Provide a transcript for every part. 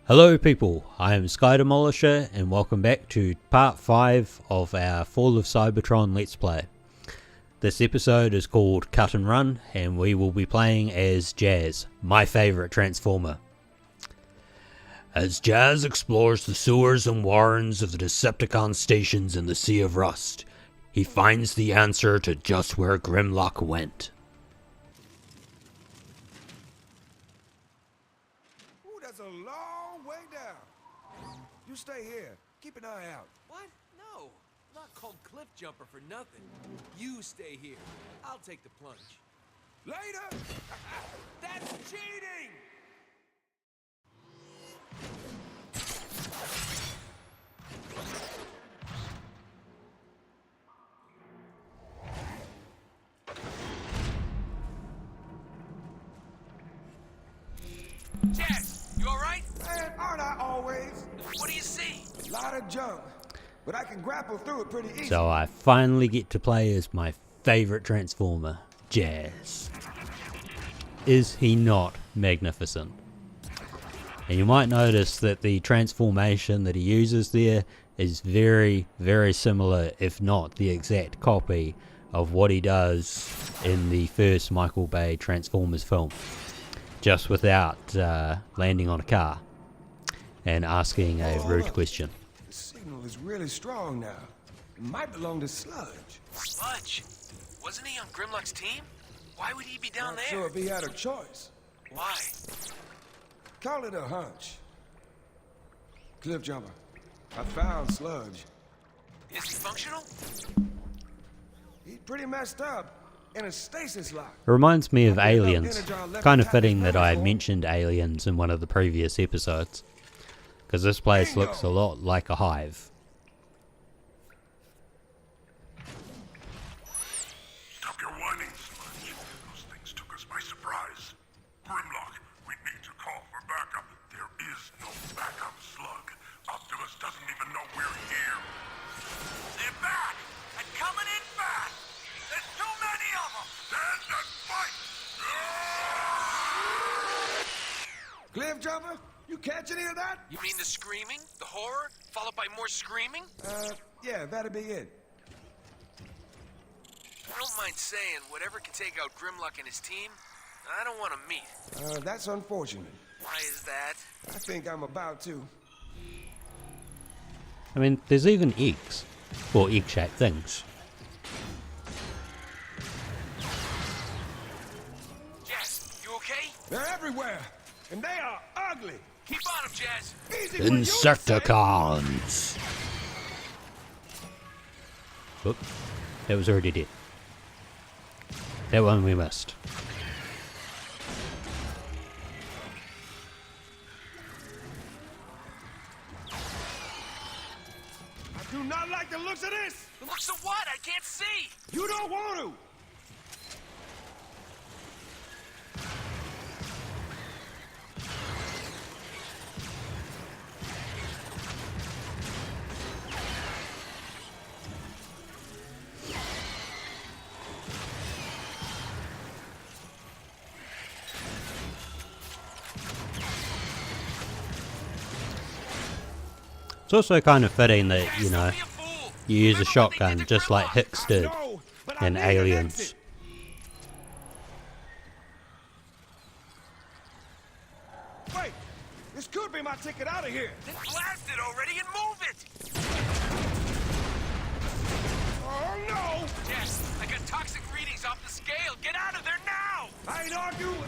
Hello people, I am Skydemolisher and welcome back to part 5 of our Fall of Cybertron Let's Play. This episode is called Cut and Run and we will be playing as Jazz, my favourite Transformer. As Jazz explores the sewers and warrens of the Decepticon stations in the Sea of Rust, he finds the answer to just where Grimlock went. That's a long way down. You stay here. Keep an eye out. What? No. I'm not called Cliff Jumper for nothing. You stay here. I'll take the plunge. Later! That's cheating! Jazz, you alright? Man, aren't I always? What do you see? A lot of junk. But I can grapple through it pretty easy. So I finally get to play as my favourite Transformer, Jazz. Is he not magnificent? And you might notice that the transformation that he uses there is very, very similar, if not the exact copy of what he does in the first Michael Bay Transformers film. Just without landing on a car and asking a rude question. The signal is really strong now. It might belong to Sludge. Sludge? Wasn't he on Grimlock's team? Why would he be down Not there? sure if he had a choice. Why? Call it a hunch. Cliff Jumper, I found Sludge. Is he functional? He's pretty messed up in a stasis lock. It reminds me of Aliens. Kind of fitting that I mentioned Aliens in one of the previous episodes. Because this place looks a lot like a hive. Stop your whining, Sludge. Those things took us by surprise. Grimlock, we need to call for backup. There is no backup, Slug. Optimus doesn't even know we're here. They're back! And coming in fast! There's too many of them! Stand and fight! Cliff Jumper, you catch any of that? You mean the screaming? The horror? Followed by more screaming? Yeah, that'd be it. I don't mind saying, whatever can take out Grimlock and his team, I don't want to meet. That's unfortunate. Why is that? I think I'm about to. I mean, there's even eggs. Or egg-shaped things. Jazz, you okay? They're everywhere, and they are ugly. Keep on him, Jazz. Easy for you to say. Insecticons! Oop, that was already dead. That one we missed. I do not like the looks of this. The looks of what? I can't see. You don't want to. It's also kind of fitting that, you know, you use a shotgun just like Hicks did No, but I in need an Aliens. exit. Wait, this could be my ticket out of here. Then blast it already and move it. Oh no! Jazz, I got toxic readings off the scale. Get out of there now. I ain't arguing.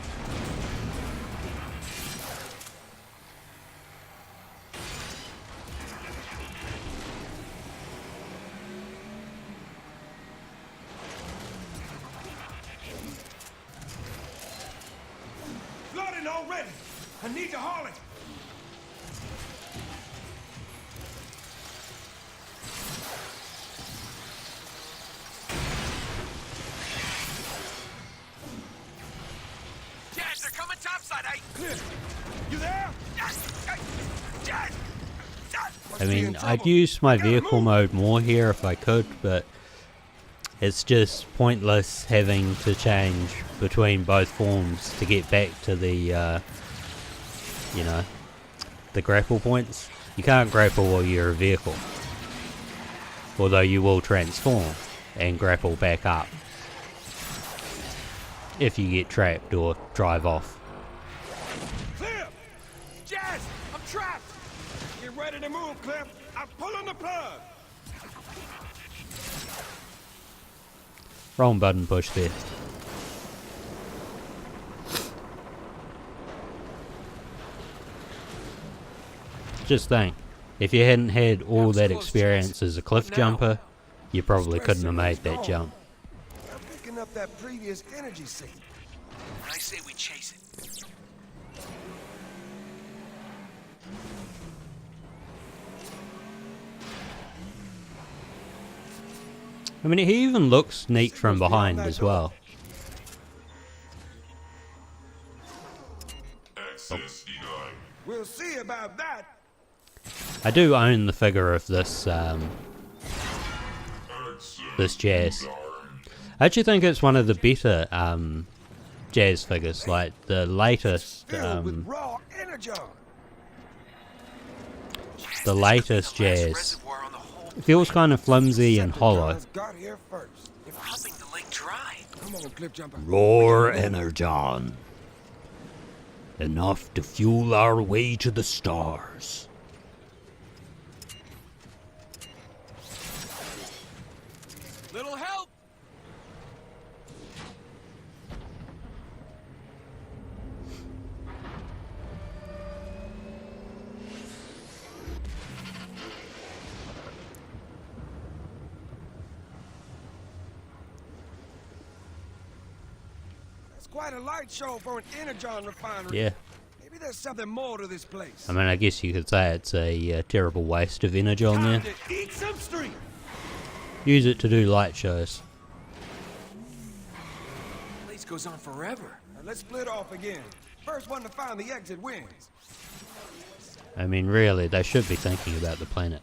Flooding already. I need to haul it. Jazz, they're coming topside. Cliff, you there? Jazz. I mean, I'd use my vehicle mode more here if I could, but it's just pointless having to change between both forms to get back to the, you know, the grapple points, you can't grapple while you're a vehicle. Although you will transform and grapple back up if you get trapped or drive off. Cliff! Jazz! I'm trapped! Get ready to move, Cliff! I'm pulling the plug! Wrong button push there. Just think, if you hadn't had all that experience as a cliff jumper, you probably couldn't have made that jump. I'm picking up that previous energy signal. I say we chase it. I mean, he even looks neat from behind as well. Access denied. We'll see about that. I do own the figure of this this Jazz. I actually think it's one of the better Jazz figures, like the latest Filled with raw energy. the latest Jazz. Reservoir on the whole It feels kind of flimsy and hollow. Cybertrons got here first. If pumping the lake dry. Come on, Cliff Jumper. Roar energon. Enough to fuel our way to the stars. Little help! That's quite a light show for an energon refinery. Yeah. Maybe there's something more to this place. I mean, I guess you could say it's a terrible waste of energon there. Time to eat some street. Use it to do light shows. Place goes on forever. Now let's split off again. First one to find the exit wins. I mean, really, they should be thinking about the planet.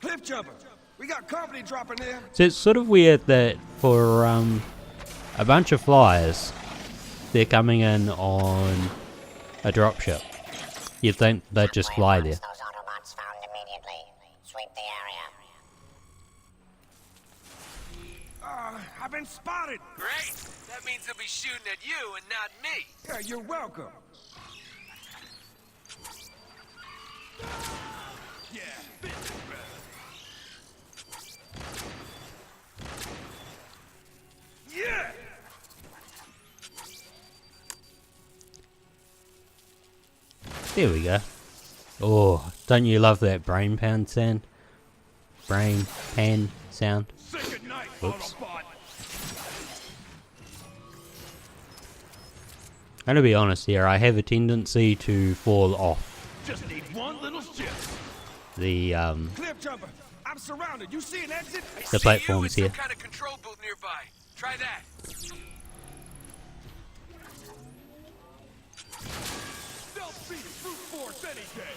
Cliff Jumper, we got company dropping in. So it's sort of weird that for a bunch of flyers, they're coming in on a dropship. You'd think they'd just fly there. Those Autobots found immediately. Sweep the area. I've been spotted. Great! That means they'll be shooting at you and not me. Yeah, you're welcome. Yeah, bit better. Yeah! There we go. Oh, don't you love that brain pound sound? Brain pan sound. Say goodnight, Whoops. Autobot. I'm gonna be honest here, I have a tendency to fall off Just need one little shift. the Cliff Jumper, I'm surrounded. You see an exit? I The see platforms you in here. some kind of control booth nearby. Try that. They'll beat brute force any day.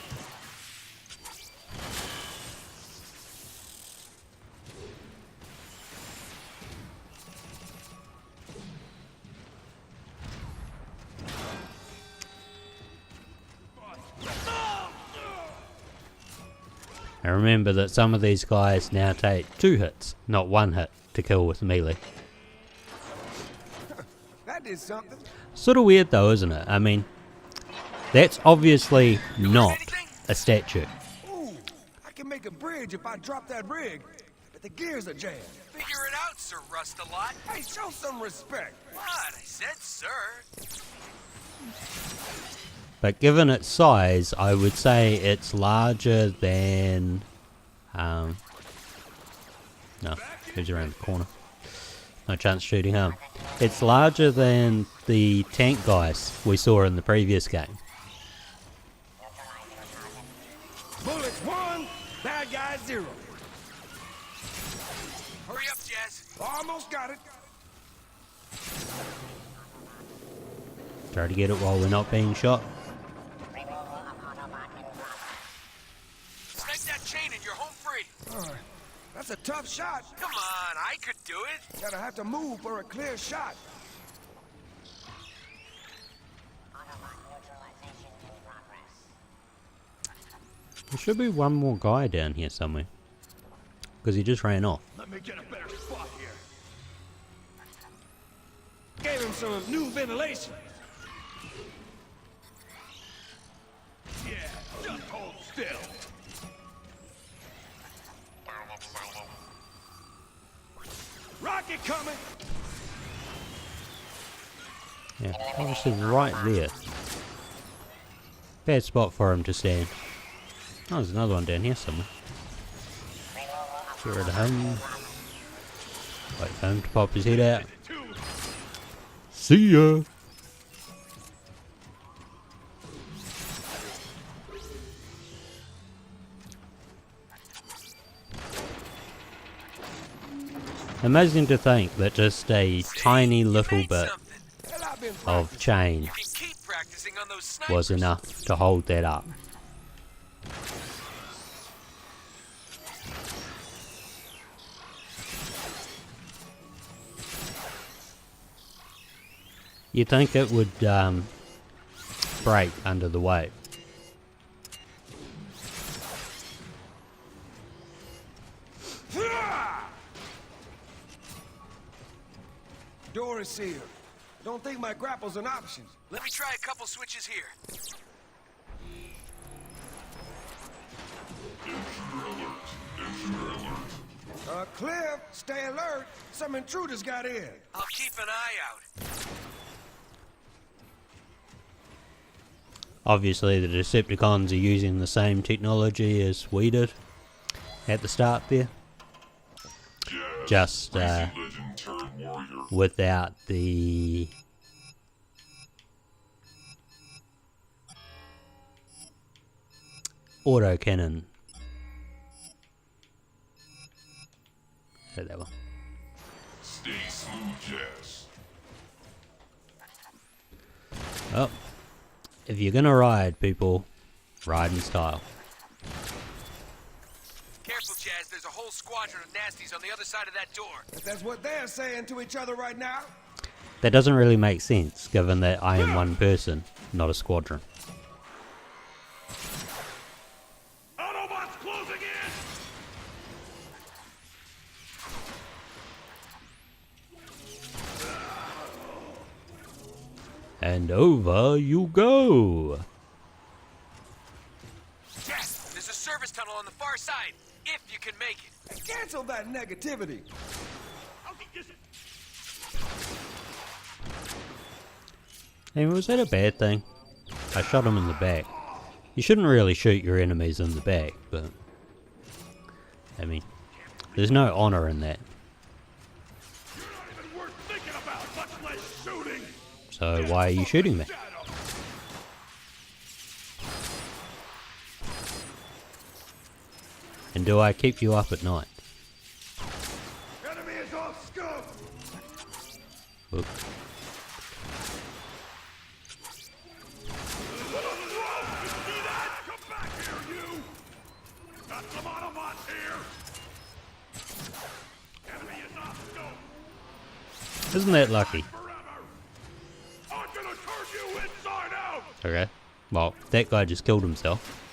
I remember that some of these guys now take 2 hits, not 1 hit, to kill with melee. That did something. Sort of weird though, isn't it? I mean, that's obviously not a statue. Ooh, I can make a bridge if I drop that rig. But the gears are jammed. Figure it out, Sir Rust-a-Lot. Hey, show some respect. What? I said sir. But given its size, I would say it's larger than... no, who's around the corner? No chance shooting home. It's larger than the tank guys we saw in the previous game. Bullets 1, bad guys 0. Hurry up, Jazz. Almost got it. Try to get it while we're not being shot. Snag that chain and you're home free. That's a tough shot. Come on, I could do it. Gotta have to move for a clear shot. There should be one more guy down here somewhere. Because he just ran off. Let me get a better spot here. Gave him some new ventilation. Yeah, just hold still. Down excited. Rocket coming. Yeah, obviously right there. Bad spot for him to stand. Oh, there's another one down here somewhere. Get rid of him. Wait for him to pop his head out. See ya! Amazing to think that just a tiny little bit Hell, I've been of chain You can keep practicing on those was snipers. enough to hold that up. You'd think it would break under the weight. Door is sealed. Don't think my grapple's an option. Let me try a couple switches here. Cliff, stay alert. Some intruders got in. I'll keep an eye out. Obviously the Decepticons are using the same technology as we did at the start there. Just without the autocannon. Say that one. Stay smooth, Jazz. Oh, if you're gonna ride, people, ride in style. Careful, Jazz. There's a whole squadron of nasties on the other side of that door. If that's what they're saying to each other right now. That doesn't really make sense, given that I am one person, not a squadron. Autobots closing in. And over you go! Jazz, there's a service tunnel on the far side, if you can make it. Cancel that negativity. Hey, was that a bad thing? I shot him in the back. You shouldn't really shoot your enemies in the back, but... I mean, there's no honor in that. You're not even worth thinking about, much less shooting. So why are you shooting me? And do I keep you up at night? Enemy is off scope. Oop. See that? Come back here, you. Got some Autobots here. Enemy is off scope. Isn't that lucky? Forever. I'm gonna turn you inside out. Okay. Well, that guy just killed himself.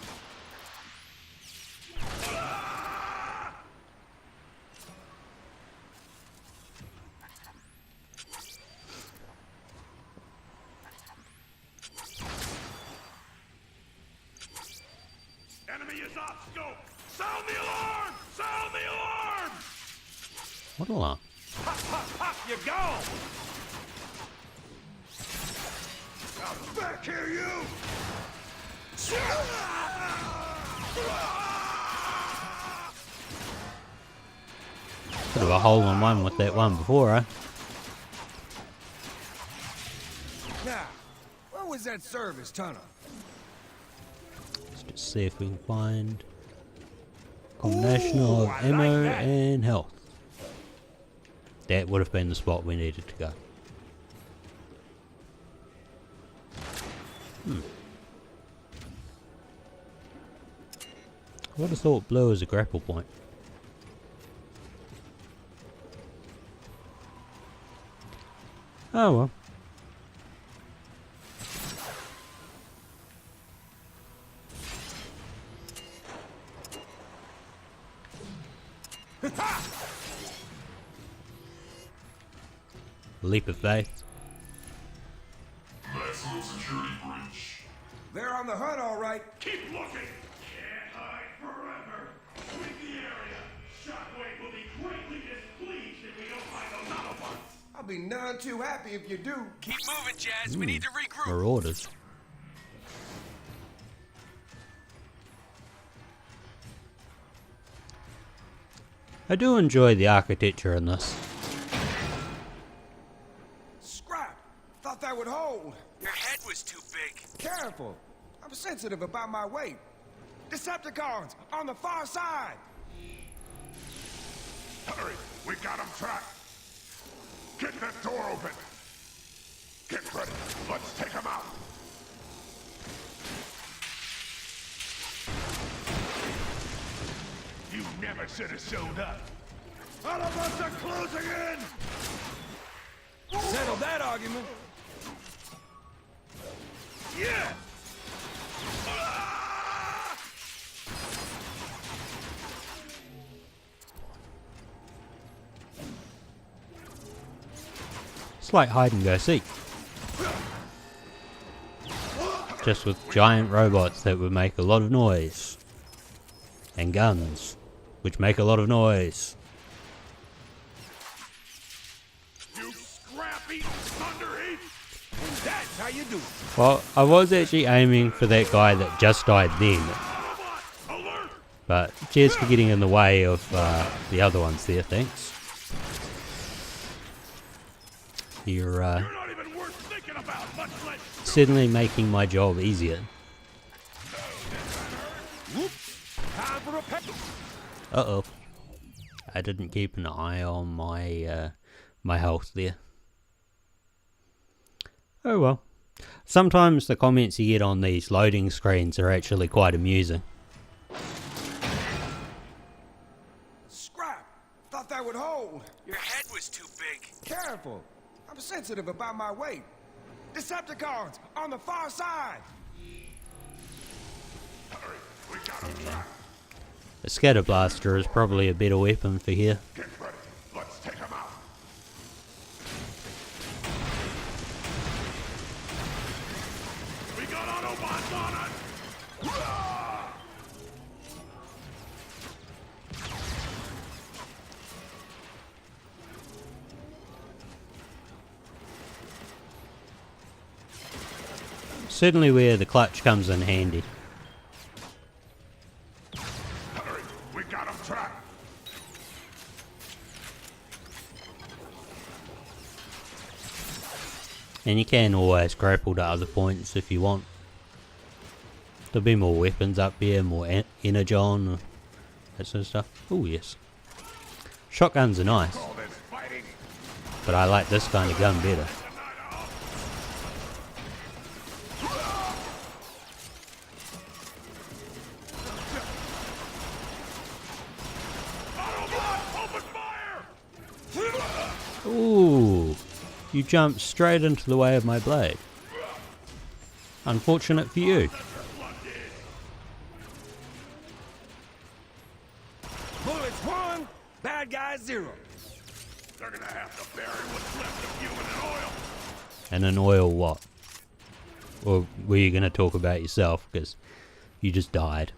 Enemy is off scope. Sound the alarm! Sound the alarm! What alarm? Pop, pop, pop, you go! Now back here, you! Bit of a hole in one with that one before, eh? Now, where was that service tunnel? Let's just see if we can find a combination of I ammo like that. and health. That would have been the spot we needed to go. I would have thought blue was a grapple point. Oh well. leap of faith. Maximum security breach. They're on the hunt, all right. Keep looking! Can't hide forever! Sweep the area! Shockwave will be greatly displeased if we don't find those Autobots! I'll be none too happy if you do. Keep moving, Jazz. We need to regroup. Marauders. I do enjoy the architecture in this. Scrap! Thought that would hold. Your head was too big. Careful. I'm sensitive about my weight. Decepticons on the far side. Hurry! We got them trapped! Get that door open! Get ready! Let's take them out! You never should have showed up! Autobots are closing in! Settle that argument. Yeah! It's like hide and go seek. Just with giant robots that would make a lot of noise. And guns, which make a lot of noise. You scrappy thunderheat! That's how you do it. Well, I was actually aiming for that guy that just died then. Autobot! Alert! But cheers for getting in the way of the other ones there, thanks. You're You're not even worth thinking about, much less certainly making my job easier. Time for a pep. Uh-oh. I didn't keep an eye on my my health there. Oh well. Sometimes the comments you get on these loading screens are actually quite amusing. Scrap! Thought that would hold. Your head was too big. Careful. I'm sensitive about my weight. Decepticons on the far side. hurry! We got them trapped! A scatter blaster is probably a better weapon for here. Get ready! Let's take them out! We got Autobots on us! Certainly where the clutch comes in handy. Hurry! We got them trapped! And you can always grapple to other points if you want. There'll be more weapons up here, more energon, that sort of stuff. Oh yes. Shotguns are nice, All this fighting! but I like this kind of gun better. Autobot! Open fire! Ooh, you jumped straight into the way of my blade. Unfortunate for you. Bullets 1, bad guys 0. They're gonna have to bury what's left of you in an oil! And an oil what? Or were you going to talk about yourself? Because you just died.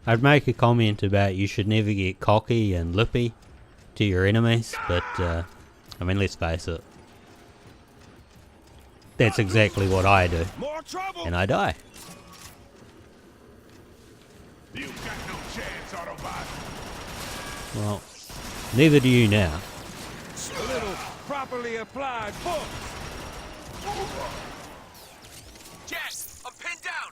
I'd make a comment about you should never get cocky and lippy to your enemies, but, I mean, let's face it. That's exactly what I do, More trouble. and I die. You've got no chance, Autobot! Well, neither do you now. A little properly applied force. Jazz, I'm pinned down.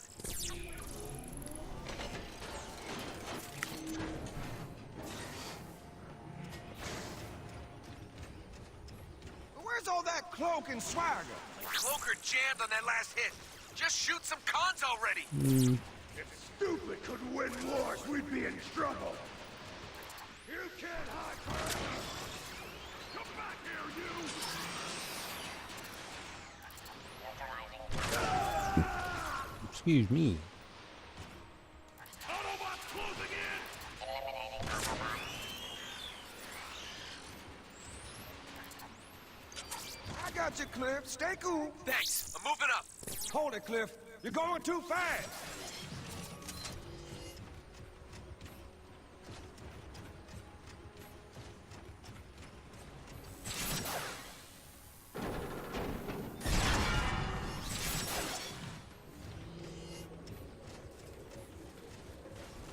Where's all that cloak and swagger? Cloaker jammed on that last hit. Just shoot some cons already. If stupid could win wars, we'd be in trouble! You can't hide forever! Come back here, you! Excuse me. Autobots closing in! got you, Cliff. Stay cool. Thanks. I'm moving up. Hold it, Cliff. You're going too fast.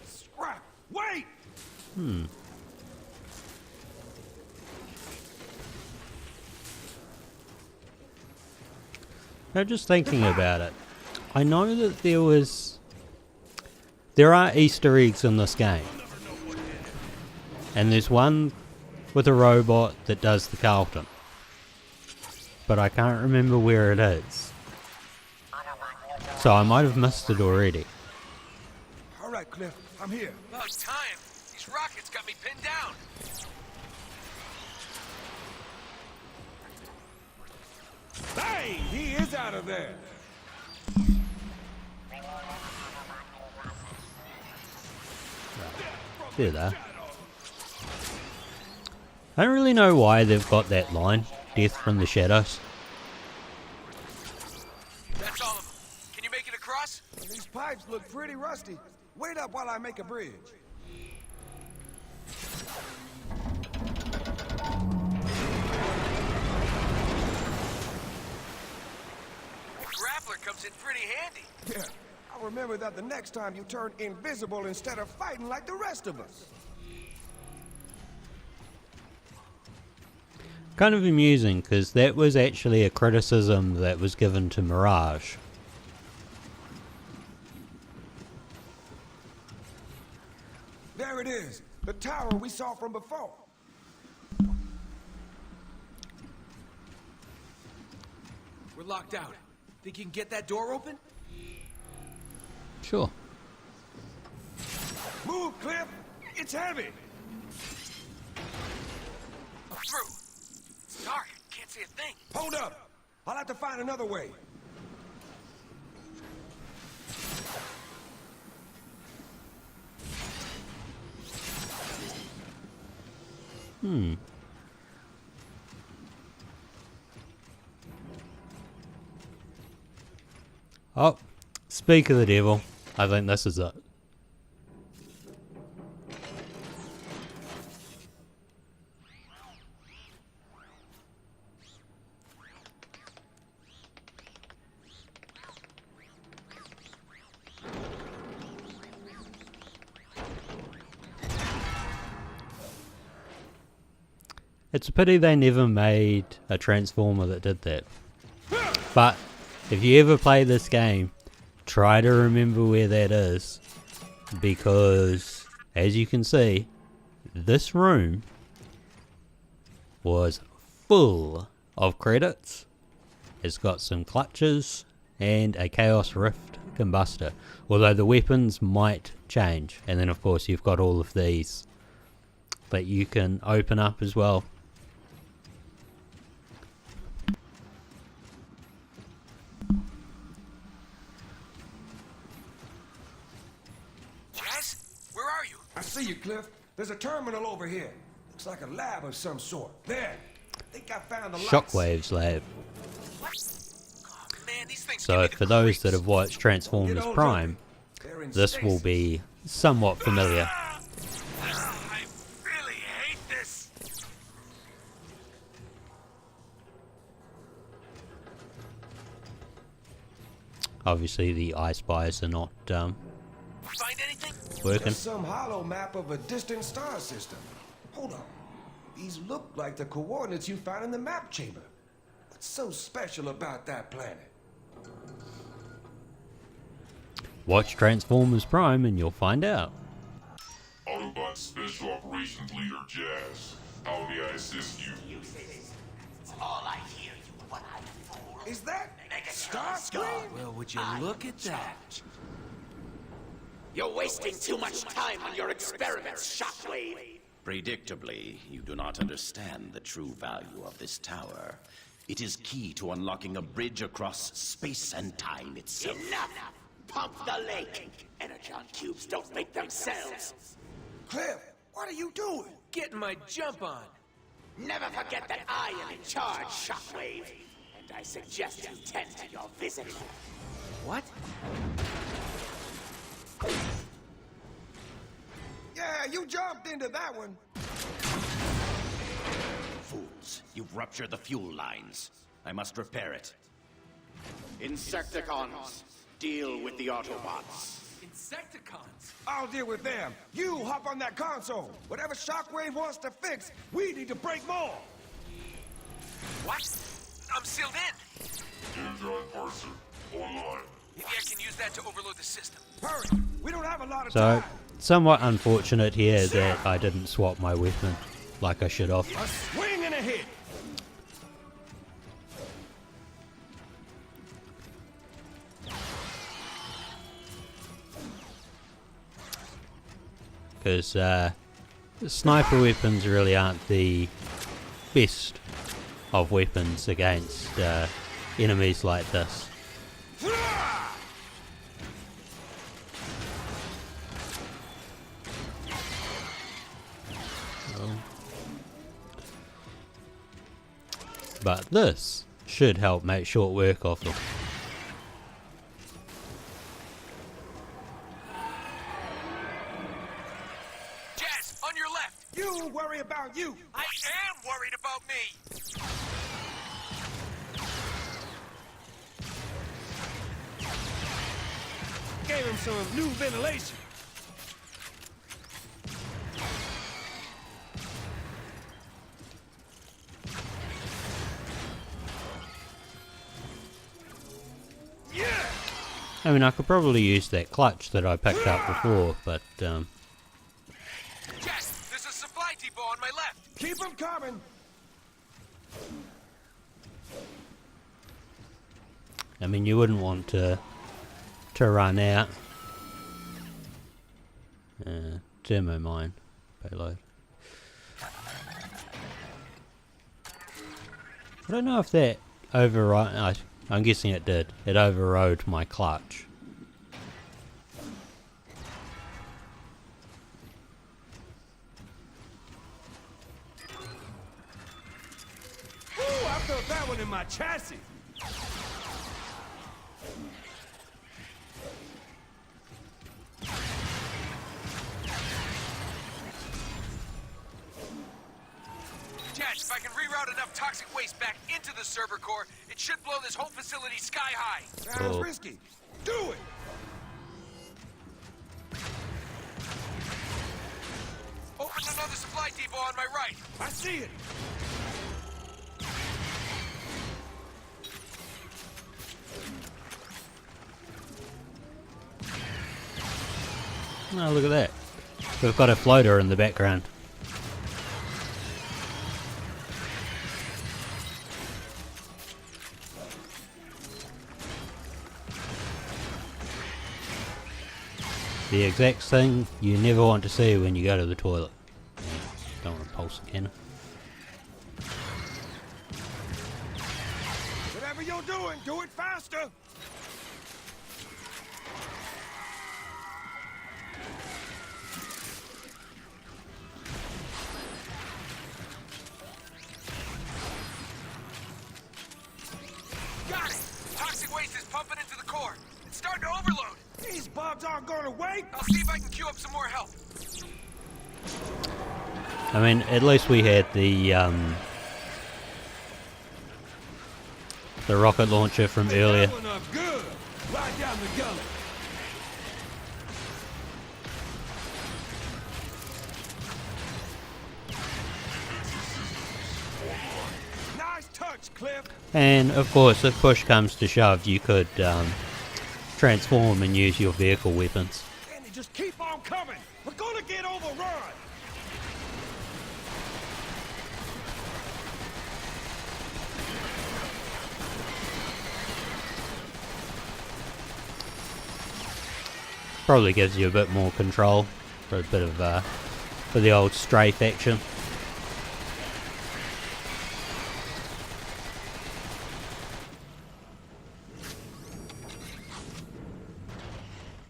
Scrap! Wait! Now, just thinking about it, I know that there are Easter eggs in this game, and there's one with a robot that does the Carlton, but I can't remember where it is, so I might have missed it already. All right, Cliff. I'm here. About time. These rockets got me pinned down. Hey, he is out of there. There they are. I don't really know why they've got that line, death from the shadows. That's all of them. Can you make it across? These pipes look pretty rusty. Wait up while I make a bridge. Grappler comes in pretty handy. Yeah, I'll remember that the next time you turn invisible instead of fighting like the rest of us. Kind of amusing, because that was actually a criticism that was given to Mirage. There it is, the tower we saw from before. We're locked out. Think you can get that door open? Sure. Move, Cliff! It's heavy! I'm through. It's dark. Can't see a thing. Hold up! I'll have to find another way. Oh, speak of the devil. I think this is it. It's a pity they never made a Transformer that did that. But if you ever play this game, try to remember where that is, because as you can see, this room was full of credits. It's got some clutches and a Chaos Rift combustor, although the weapons might change. And then of course you've got all of these that you can open up as well. I see you, Cliff. There's a terminal over here. Looks like a lab of some sort. There. I think I found the lights. Shockwave's lab. Oh, man, these things So for those that have watched Transformers Prime, this will be somewhat familiar. I really hate this. Obviously, the I Spies are not Find anything? working. Just some hollow map of a distant star system. Hold on. These look like the coordinates you found in the map chamber. What's so special about that planet? Watch Transformers Prime and you'll find out. Autobot Special Operations Leader Jazz. How may I assist you? All I hear you, what I fool. Is that Starscream? Well, would you look at that? You're wasting too much time on your experiments, Shockwave. Predictably, you do not understand the true value of this tower. It is key to unlocking a bridge across space and time itself. Enough! Pump the lake! Energon cubes don't make themselves. Cliff, what are you doing? Getting my jump on. Never forget that I am in charge, Shockwave. I suggest you tend to your visitor. What? Yeah, you jumped into that one. Fools, you've ruptured the fuel lines. I must repair it. Insecticons, deal with the Autobots. Insecticons? I'll deal with them. You hop on that console. Whatever Shockwave wants to fix, we need to break more. What? I'm sealed in. Android parser online. Maybe I can use that to overload the system. Hurry, we don't have a lot of So, time. somewhat unfortunate here that I didn't swap my weapon like I should have. A swing and a hit. Because sniper weapons really aren't the best of weapons against enemies like this. But this should help make short work of them. Jazz, on your left. You worry about you. I am worried about me. Gave him some new ventilation. Yeah! I mean, I could probably use that clutch that I picked up before, but Jazz, there's a supply depot on my left. Keep him coming. I mean, you wouldn't want to run out. Thermo mine payload. I don't know if that override. I'm guessing it did. It overrode my clutch. Ooh, I felt that one in my chassis. Jazz, if I can reroute enough toxic waste back into the server core, it should blow this whole facility sky high. Sounds Oh. risky. Do it. Open another supply depot on my right. I see it. Oh, look at that. We've got a floater in the background. The exact thing you never want to see when you go to the toilet. Don't want to pulse the cannon. Whatever you're doing, do it faster. Got it. Toxic waste is pumping into the core. It's starting to overload. These bugs aren't going to wait. I'll see if I can queue up some more help. I mean, at least we had the rocket launcher from earlier. That one up good. Right down the gullet. Nice touch, Cliff. And of course, if push comes to shove, you could transform and use your vehicle weapons. And they just keep on coming. We're gonna get overrun. Probably gives you a bit more control for a bit of for the old strafe action.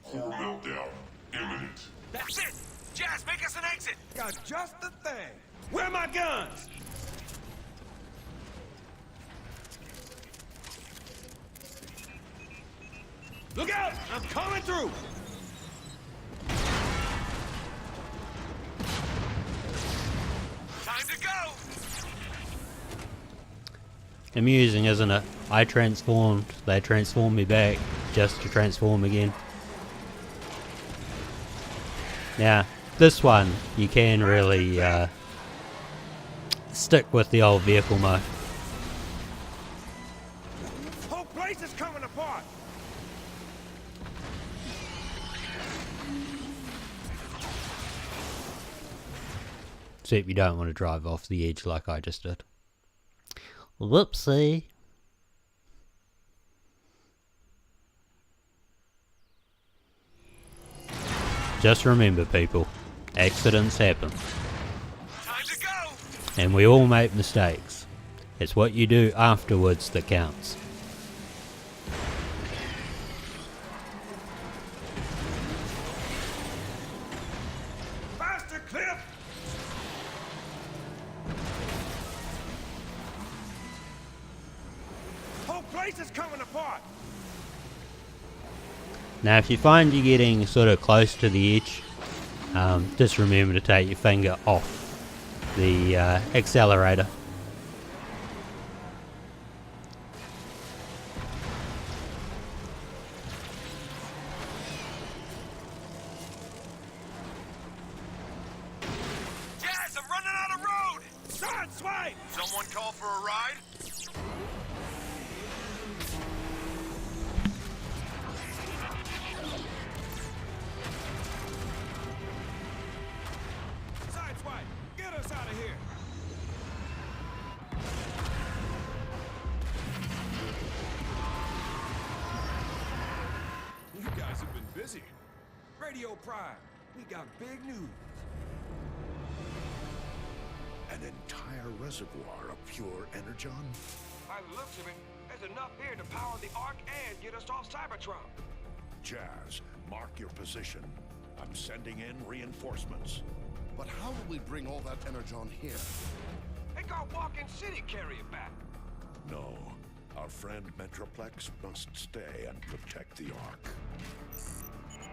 Core meltdown imminent. That's it. Jazz, make us an exit. Got just the thing. Where are my guns? Look out! I'm coming through! Time to go! Amusing, isn't it? I transformed, they transformed me back, just to transform again. Now, this one, you can really stick with the old vehicle mode. Whole place is coming apart! Except you don't want to drive off the edge like I just did. Whoopsie. Just remember, people, accidents happen. Time to go! And we all make mistakes. It's what you do afterwards that counts. Faster, Cliff! Whole place is coming apart! Now if you find you're getting sort of close to the edge, just remember to take your finger off the accelerator. Jazz, I'm running out of road! Sideswipe! Someone call for a ride? Sideswipe! Get us out of here! You guys have been busy. Radio Prime, we got big news. An entire reservoir of pure energon? By the looks of it, there's enough here to power the Ark and get us off Cybertron. Jazz, mark your position. I'm sending in reinforcements. But how do we bring all that energon here? They got Walking City carry it back. No. Our friend Metroplex must stay and protect the Ark.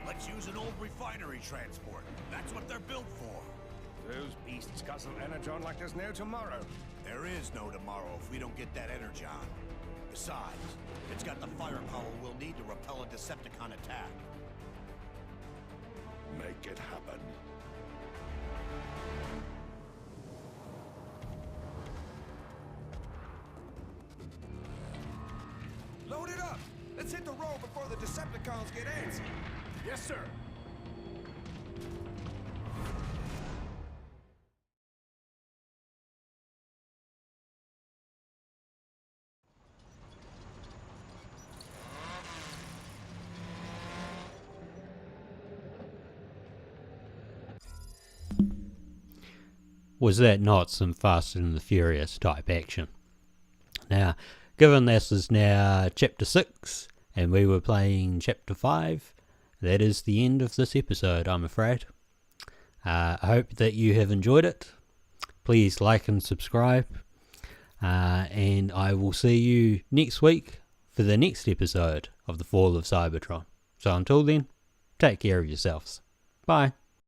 Let's use an old refinery transport. That's what they're built for. Those beasts guzzle energon like there's no tomorrow. There is no tomorrow if we don't get that energon. Besides, it's got the firepower we'll need to repel a Decepticon attack. Make it happen. Load it up! Let's hit the road before the Decepticons get antsy. Yes, sir. Was that not some Fast and the Furious type action? Now, given this is now chapter 6 and we were playing chapter 5, that is the end of this episode, I'm afraid. I hope that you have enjoyed it. Please like and subscribe, and I will see you next week for the next episode of The Fall of Cybertron. So until then, take care of yourselves. Bye.